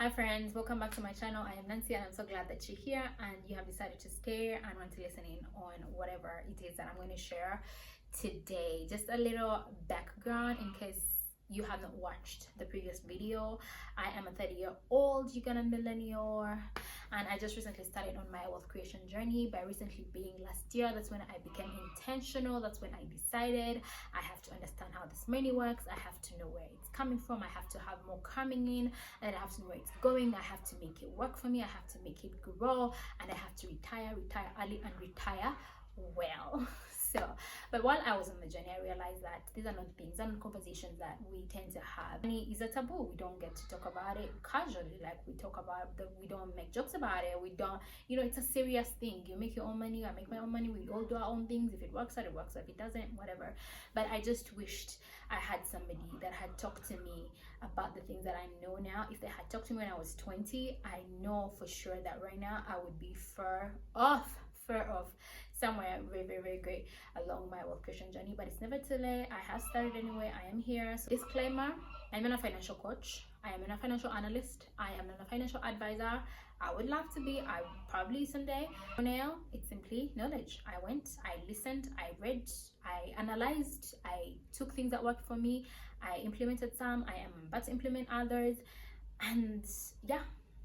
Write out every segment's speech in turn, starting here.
Hi friends, welcome back to my channel. I am Nancy and I'm so glad that you're here and you have decided to stay and want to listen in on whatever it is that I'm going to share today. Just a little background in case you have not watched the previous video. I am a 30-year-old Uganda millennial and I just recently started on my wealth creation journey. By recently being last year, that's when I became intentional. That's when I decided I have to understand how this money works. I have to know where it's coming from. I have to have more coming in, and I have to know where it's going. I have to make it work for me. I have to make it grow, and I have to retire early and retire well. So, but while I was on the journey, I realized that these are not things and conversations that we tend to have. Money is a taboo. We don't get to talk about it casually, like we talk about we don't make jokes about it. We don't, it's a serious thing. You make your own money, I make my own money. We all do our own things. If it works out, it works out. If it doesn't, whatever. But I just wished I had somebody that had talked to me about the things that I know now. If they had talked to me when I was 20, I know for sure that right now I would be far off somewhere very great along my wealth creation journey. But it's never too late. I have started anyway. I am here. So disclaimer, I'm not a financial coach, I am not a financial analyst, I am not a financial advisor. I would love to be, I probably someday. For now, it's simply knowledge. I went, I listened, I read, I analyzed, I took things that worked for me, I implemented some, I am about to implement others, and yeah,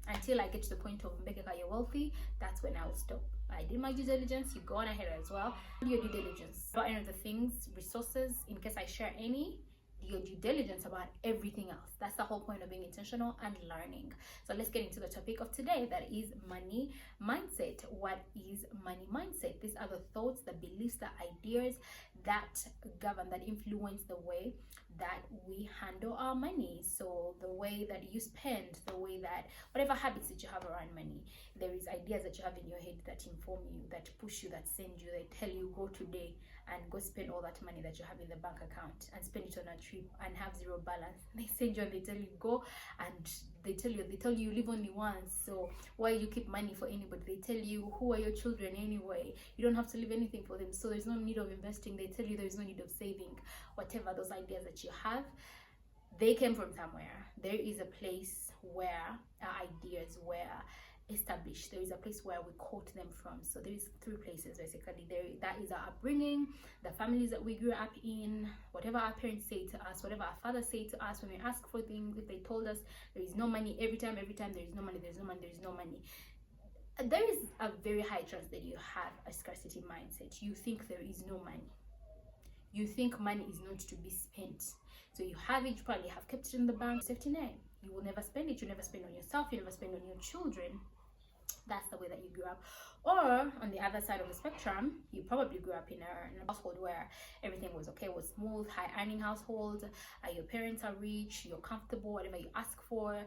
until I get to the point of making you wealthy, that's when I will stop. I did my due diligence. You go on ahead as well. Do your due diligence about any of the things, resources, in case I share any. Do your due diligence about everything else. That's the whole point of being intentional and learning. So let's get into the topic of today, that is money mindset. What is money mindset? These are the thoughts, the beliefs, the ideas that govern, that influence the way that we handle our money. So the way that you spend, the way that whatever habits that you have around money, there is ideas that you have in your head that inform you, that push you, that send you, they tell you go today and go spend all that money that you have in the bank account and spend it on a trip and have zero balance. They send you and they tell you go, and they tell you live only once, so why you keep money for anybody? They tell you who are your children anyway, you don't have to leave anything for them, so there's no need of investing. They tell you there's no need of saving. Whatever those ideas that you have, they came from somewhere. There is a place where ideas were established. There is a place where we quote them from. So there is three places basically. That is our upbringing, the families that we grew up in, whatever our parents say to us, whatever our fathers say to us when we ask for things. If they told us there is no money, every time there is no money, there is no money, there is a very high chance that you have a scarcity mindset. You think there is no money. You think money is not to be spent. So you have it, you probably have kept it in the bank, safety net. You will never spend it. You never spend on yourself. You never spend on your children. That's the way that you grew up. Or on the other side of the spectrum, you probably grew up in a household where everything was okay, was smooth, high earning household. Your parents are rich, you're comfortable, whatever you ask for.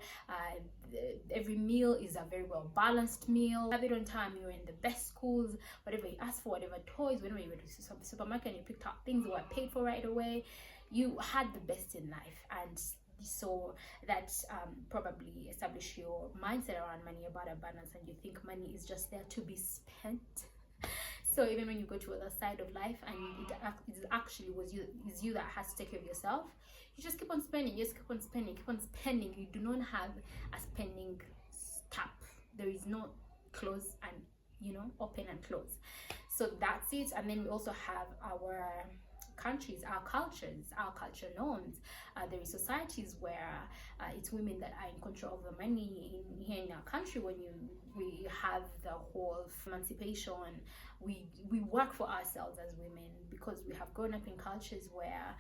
Every meal is a very well balanced meal. Have it on time, you're in the best schools, whatever you ask for, whatever toys, whenever you went to the supermarket and you picked up things that were paid for right away. You had the best in life, and so that probably establish your mindset around money, about abundance, and you think money is just there to be spent. So even when you go to the other side of life and it actually is you that has to take care of yourself, you just keep on spending, you just keep on spending. You do not have a spending stop. There is no close and open and close. So that's it. And then we also have our countries, our cultures, our culture norms. There is societies where it's women that are in control of the money. Here in our country, when we have the whole emancipation, we work for ourselves as women, because we have grown up in cultures where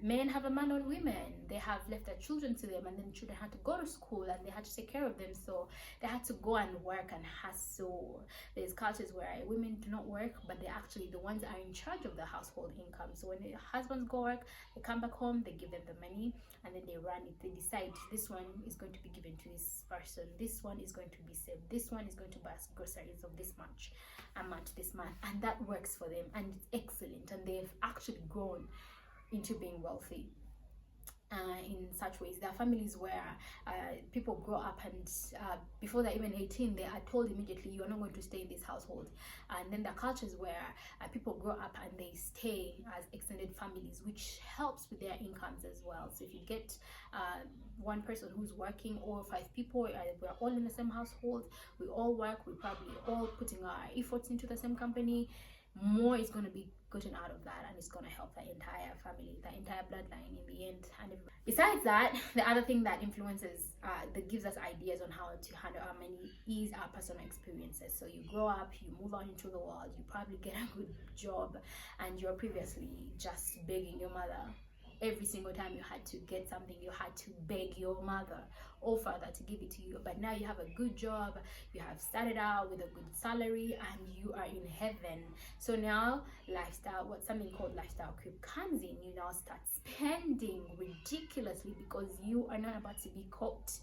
men have a man on women. They have left their children to them, and then children had to go to school and they had to take care of them, so they had to go and work and hustle. There's cultures where women do not work, but they're actually the ones that are in charge of the household income. So when the husbands go work, they come back home, they give them the money, and then they run it. They decide this one is going to be given to this person, this one is going to be saved, this one is going to buy groceries of this much amount this month, and that works for them, and it's excellent, and they've actually grown into being wealthy. in such ways. There are families where people grow up and before they're even 18, they are told immediately, you are not going to stay in this household. And then there are cultures where people grow up and they stay as extended families, which helps with their incomes as well. So if you get one person who's working, or 5 people, we're all in the same household, we all work, we're probably all putting our efforts into the same company, more is going to be gotten out of that, and it's going to help the entire family, the entire bloodline in the end. And besides that, the other thing that influences that gives us ideas on how to handle our money is our personal experiences. So you grow up, you move out into the world, you probably get a good job, and you're previously just begging your mother. Every single time you had to get something, you had to beg your mother or father to give it to you. But now you have a good job, you have started out with a good salary, and you are in heaven. So now lifestyle, what something called lifestyle creep comes in. You now start spending ridiculously because you are not about to be caught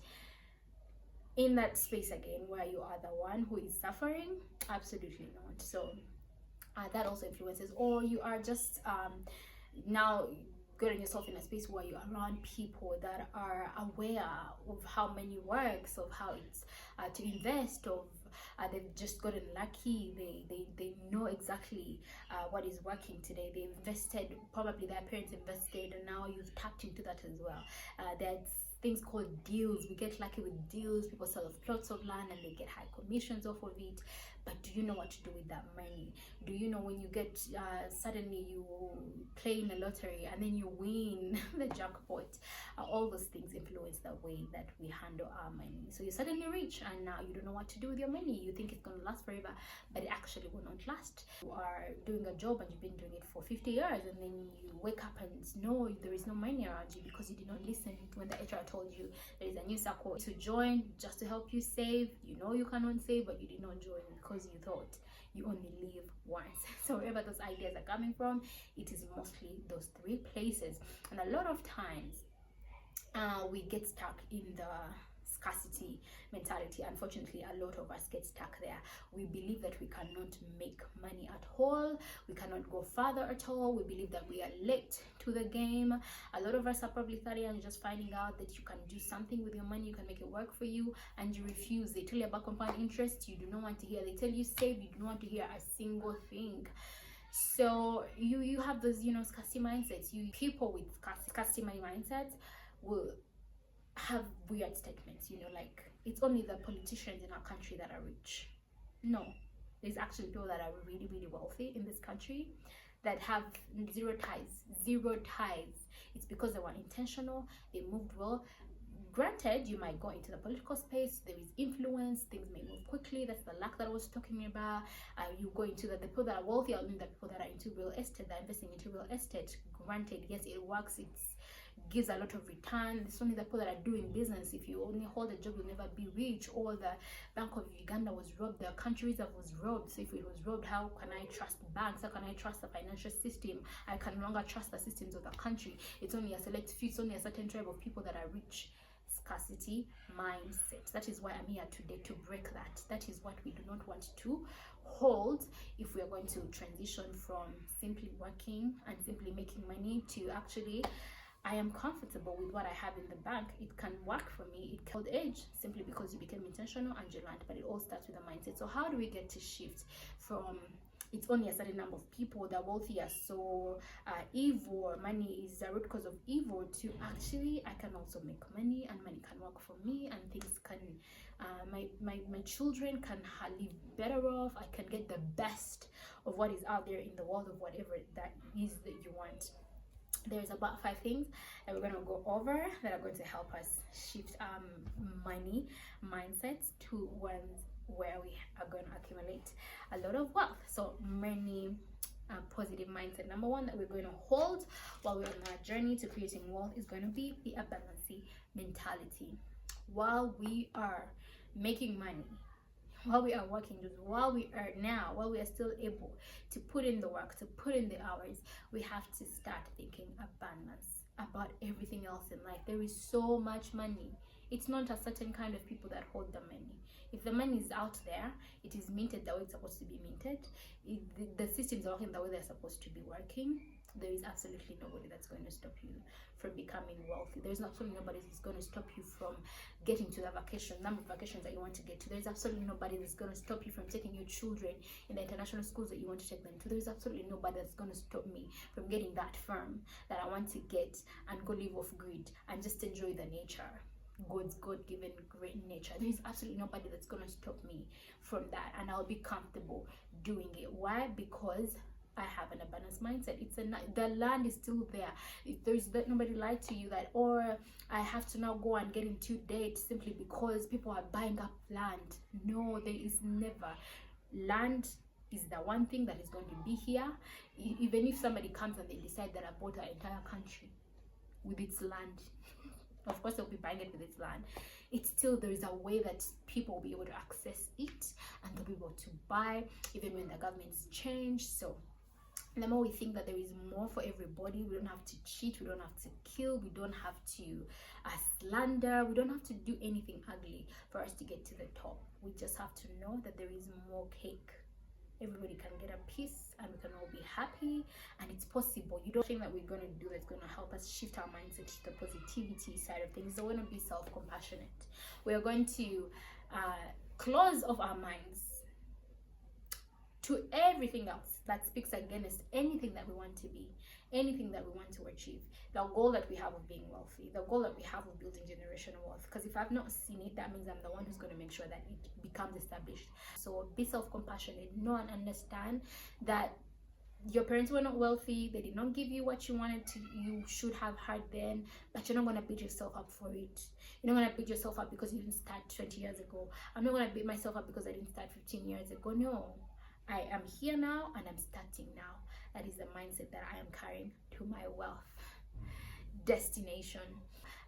in that space again where you are the one who is suffering. Absolutely not. So that also influences. Or you are just now getting yourself in a space where you're around people that are aware of how money works, of how it's to invest, of they've just gotten lucky, they know exactly what is working today. They invested, probably their parents invested, and now you've tapped into that as well. There's things called deals. We get lucky with deals. People sell off plots of land and they get high commissions off of it. But do you know what to do with that money? Do you know when you get suddenly you play in the lottery and then you win the jackpot? All those things influence the way that we handle our money. So you're suddenly rich and now you don't know what to do with your money. You think it's going to last forever, but it actually will not last. You are doing a job and you've been doing it for 50 years, and then you wake up and know there is no money around you because you did not listen when the HR told you there is a new circle to join just to help you save. You know you cannot save, but you did not join because you thought you only live once. So wherever those ideas are coming from, it is mostly those 3 places. And a lot of times we get stuck in the scarcity mentality. Unfortunately, a lot of us get stuck there. We believe that we cannot make money at all, we cannot go further at all. We believe that we are late to the game. A lot of us are probably 30 and just finding out that you can do something with your money, you can make it work for you, and you refuse. They tell you about compound interest, you do not want to hear. They tell you save, you do not want to hear a single thing. So you have those, scarcity mindsets. You people with scarcity money mindsets will have weird statements, like it's only the politicians in our country that are rich. No, there's actually people that are really, really wealthy in this country that have zero ties. It's because they were intentional, they moved well. Granted, you might go into the political space, there is influence, things may move quickly. That's the luck that I was talking about. You go into the people that are wealthy, I mean the people that are into real estate, that are investing into real estate. Granted, yes, it works, it gives a lot of return. It's only the people that are doing business. If you only hold a job, you'll never be rich. Or the Bank of Uganda was robbed, the country reserve was robbed. So if it was robbed, how can I trust banks? How can I trust the financial system? I can no longer trust the systems of the country. It's only a select few, it's only a certain tribe of people that are rich. Scarcity mindset. That is why I'm here today, to break that. That is what we do not want to hold if we are going to transition from simply working and simply making money to actually, I am comfortable with what I have in the bank. It can work for me. It can old age simply because you became intentional and you learned. But it all starts with a mindset. So how do we get to shift from it's only a certain number of people, the wealthy are so evil, money is the root cause of evil, to actually I can also make money and money can work for me, and things can my children can live better off. I can get the best of what is out there in the world, of whatever that is that you want. There's about 5 things that we're going to go over that are going to help us shift money mindsets to ones where we are going to accumulate a lot of wealth. So money positive mindset number 1 that we're going to hold while we're on our journey to creating wealth is going to be the abundance mentality. While we are making money, while we are working, just while we are now, while we are still able to put in the work, to put in the hours, we have to start thinking abundance about everything else in life. There is so much money. It's not a certain kind of people that hold the money. If the money is out there, it is minted the way it's supposed to be minted. The systems are working the way they're supposed to be working. there is absolutely nobody that's going to stop you from becoming wealthy. There's absolutely nobody that's going to stop you from getting to the number of vacations that you want to get to. There's absolutely nobody that's going to stop you from taking your children in the international schools that you want to take them to. There's absolutely nobody that's going to stop me from getting that firm that I want to get and go live off grid and just enjoy the nature, God's God-given great nature. There is absolutely nobody that's going to stop me from that, and I'll be comfortable doing it. Why? Because I have an abundance mindset. The land is still there. If there's that, nobody lied to you that, or I have to now go and get into debt simply because people are buying up land. No, there is never. Land is the one thing that is going to be here. Even if somebody comes and they decide that I bought an entire country with its land, of course they'll be buying it with its land. It's still, there is a way that people will be able to access it and they'll be able to buy even when the governments change. So the more we think that there is more for everybody, we don't have to cheat, we don't have to kill, we don't have to slander, we don't have to do anything ugly for us to get to the top. We just have to know that there is more cake. Everybody can get a piece and we can all be happy, and it's possible. You don't think that we're going to do that's going to help us shift our mindset to the positivity side of things. So we're going to be self-compassionate. We are going to close off our minds to everything else that speaks against anything that we want to be, anything that we want to achieve, the goal that we have of being wealthy, the goal that we have of building generational wealth. Because if I've not seen it, that means I'm the one who's going to make sure that it becomes established. So be self-compassionate. Know and understand that your parents were not wealthy, they did not give you what you wanted to, you should have had then, but you're not going to beat yourself up for it. You're not going to beat yourself up because you didn't start 20 years ago. I'm not going to beat myself up because I didn't start 15 years ago. No, I am here now and I'm starting now. That is the mindset that I am carrying to my wealth destination.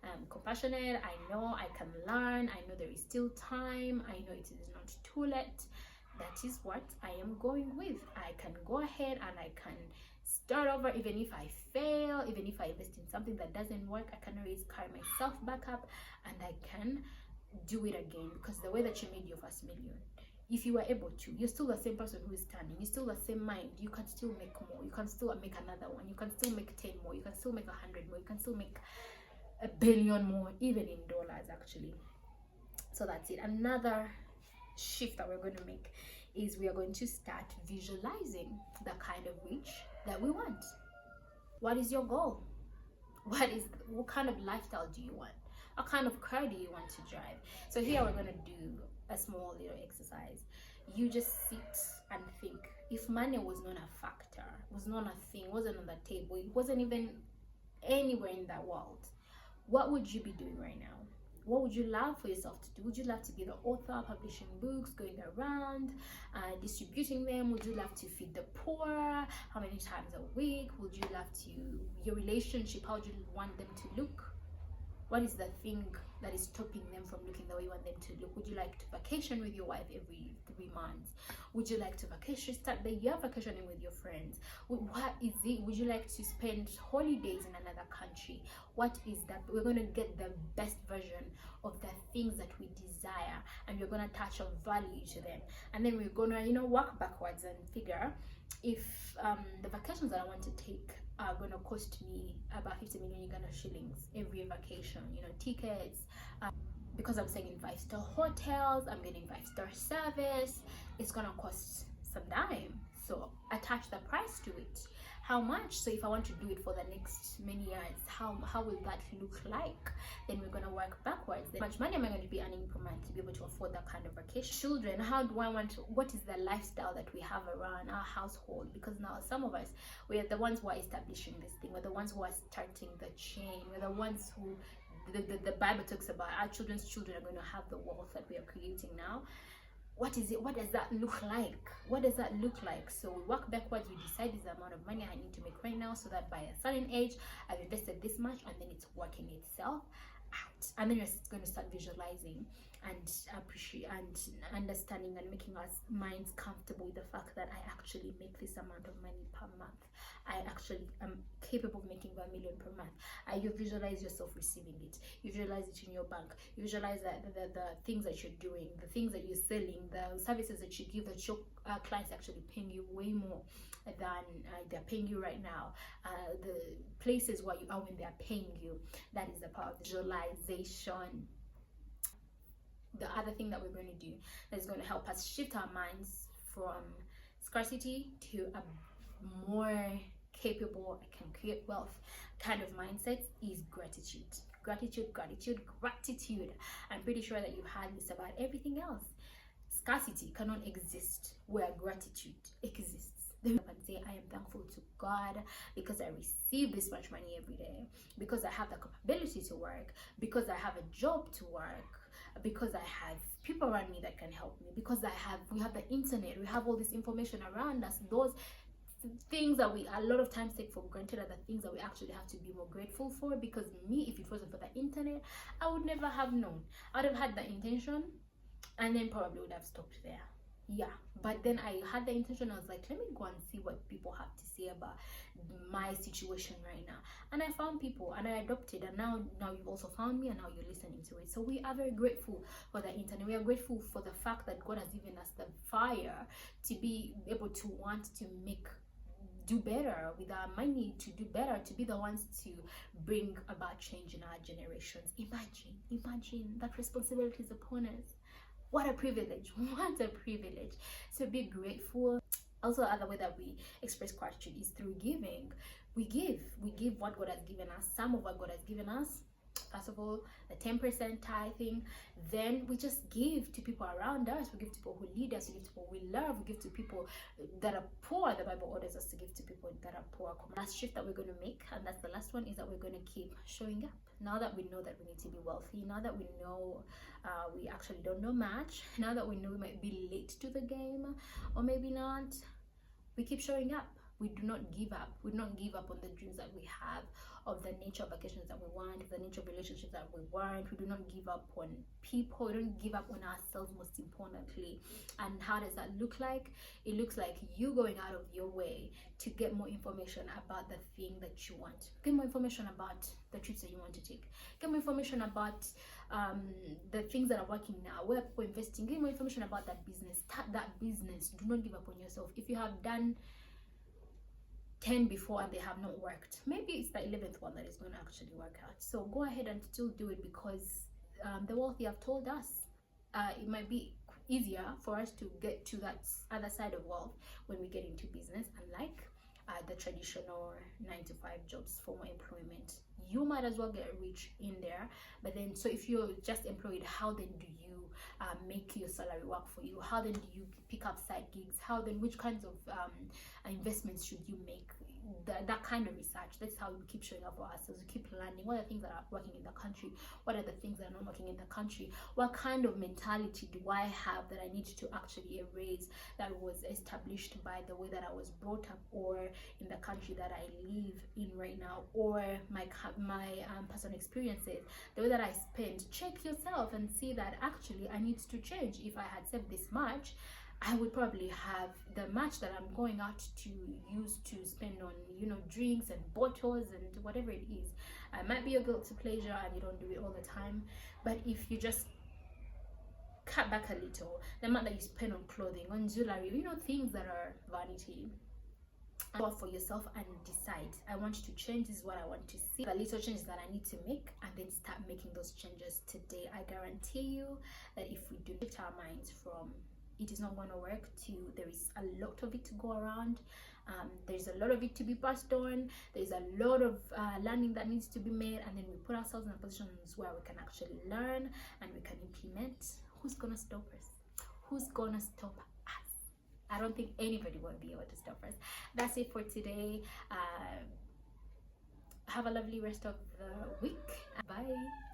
I'm compassionate. I know I can learn. I know there is still time. I know it is not too late. That is what I am going with. I can go ahead and I can start over. Even if I fail, even if I invest in something that doesn't work, I can always carry myself back up and I can do it again. Because the way that you made your first million, if you were able to, you're still the same person who is standing, you're still the same mind, you can still make more, you can still make another one, you can still make 10 more, you can still make 100 more, you can still make a billion more, even in dollars actually. So that's it. Another shift that we're going to make is we are going to start visualizing the kind of rich that we want. What is your goal? What kind of lifestyle do you want? What kind of car do you want to drive? So here we're going to do a small little exercise. You just sit and think, if money was not a factor, was not a thing, wasn't on the table, it wasn't even anywhere in the world, what would you be doing right now? What would you love for yourself to do? Would you love to be the author, publishing books, going around, distributing them? Would you love to feed the poor? How many times a week? Would you love to, your relationship, how would you want them to look? What is the thing that is stopping them from looking the way you want them to look? Would you like to vacation with your wife every 3 months? Would you like to start the year vacationing with your friends? What is it? Would you like to spend holidays in another country? What is that? We're going to get the best version of the things that we desire, and we're going to attach a value to them. And then we're going to, work backwards and figure if the vacations that I want to take are going to cost me about 50 million Uganda shillings every vacation, tickets, because I'm staying in 5-star hotels, I'm getting 5-star service, it's going to cost some dime. So attach the price to it. How much? So if I want to do it for the next many years, how will that look like? Then we're going to work backwards. Then how much money am I going to be earning per month to be able to afford that kind of vacation? Children, how do I want to, what is the lifestyle that we have around our household? Because now some of us, we are the ones who are establishing this thing. We're the ones who are starting the chain. We're the ones who, the Bible talks about our children's children are going to have the wealth that we are creating now. What is it? What does that look like? What does that look like? So we work backwards. We decide this amount of money I need to make right now, so that by a certain age I've invested this much, and then it's working itself out. And then you're going to start visualizing and appreciate and understanding and making our minds comfortable with the fact that I actually make this amount of money per month. I actually am capable of making 1 million per month. You visualize yourself receiving it. You visualize it in your bank. You visualize that the things that you're doing, the things that you're selling, the services that you give, that your clients actually paying you way more than they're paying you right now. The places where you are when they're paying you. That is the power of visualization. The other thing that we're going to do that is going to help us shift our minds from scarcity to a more capable, I can create wealth kind of mindset is gratitude. Gratitude. I'm pretty sure that you've heard this about everything else. Scarcity cannot exist where gratitude exists. And say, I am thankful to God because I receive this much money every day, because I have the capability to work, because I have a job to work, because I have people around me that can help me, because we have the internet, we have all this information around us. Those things that we a lot of times take for granted are the things that we actually have to be more grateful for. Because me, if it wasn't for the internet, I would never have known. I would have had the intention and then probably would have stopped there. Yeah, but then I had the intention. I was like, let me go and see what people have to say about my situation right now. And I found people and I adopted, and now you've also found me, and now you're listening to it. So we are very grateful for the internet. We are grateful for the fact that God has given us the fire to be able to want to do better with our money, to do better, to be the ones to bring about change in our generations. Imagine that responsibility is upon us. What a privilege. What a privilege. So be grateful. Also, the other way that we express gratitude is through giving. We give what God has given us, some of what God has given us. First of all, the 10% tithing. Then we just give to people around us. We give to people who lead us. We give to people we love. We give to people that are poor. The Bible orders us to give to people that are poor. Last shift that we're going to make, and that's the last one, is that we're going to keep showing up. Now that we know that we need to be wealthy, now that we know we actually don't know much, now that we know we might be late to the game, or maybe not, we keep showing up. We do not give up. We do not give up on the dreams that we have, of the nature of vacations that we want, of the nature of relationships that we want. We do not give up on people. We don't give up on ourselves, most importantly. And how does that look like? It looks like you going out of your way to get more information about the thing that you want. Get more information about the trips that you want to take. Get more information about the things that are working now, where people are investing. Get more information about that business. Start that business. Do not give up on yourself. If you have done 10 before and they have not worked, maybe it's the 11th one that is going to actually work out. So go ahead and still do it, because the wealthy have told us it might be easier for us to get to that other side of wealth when we get into business, unlike the traditional 9-to-5 jobs, formal employment. You might as well get rich in there. But then, so if you're just employed, how then do you make your salary work for you? How then do you pick up side gigs? How then, which kinds of investments should you make? That kind of research. That's how we keep showing up for ourselves. We keep learning what are the things that are working in the country, what are the things that are not working in the country, what kind of mentality do I have that I need to actually erase that was established by the way that I was brought up, or in the country that I live in right now, or my personal experiences, the way that I spend. Check yourself and see that actually I need to change. If I had saved this much, I would probably have the much that I'm going out to use to spend on, drinks and bottles and whatever it is. It might be a guilty pleasure and you don't do it all the time, but if you just cut back a little, the amount that you spend on clothing, on jewelry, things that are vanity, work for yourself and decide, I want to change. This is what I want to see, the little changes that I need to make, and then start making those changes today. I guarantee you that if we do shift our minds from it is not going to work to there is a lot of it to go around, there's a lot of it to be passed on, there's a lot of learning that needs to be made, and then we put ourselves in a position where we can actually learn and we can implement, who's gonna stop us? Who's gonna stop us? I don't think anybody will be able to stop us. That's it for today. Have a lovely rest of the week. Bye.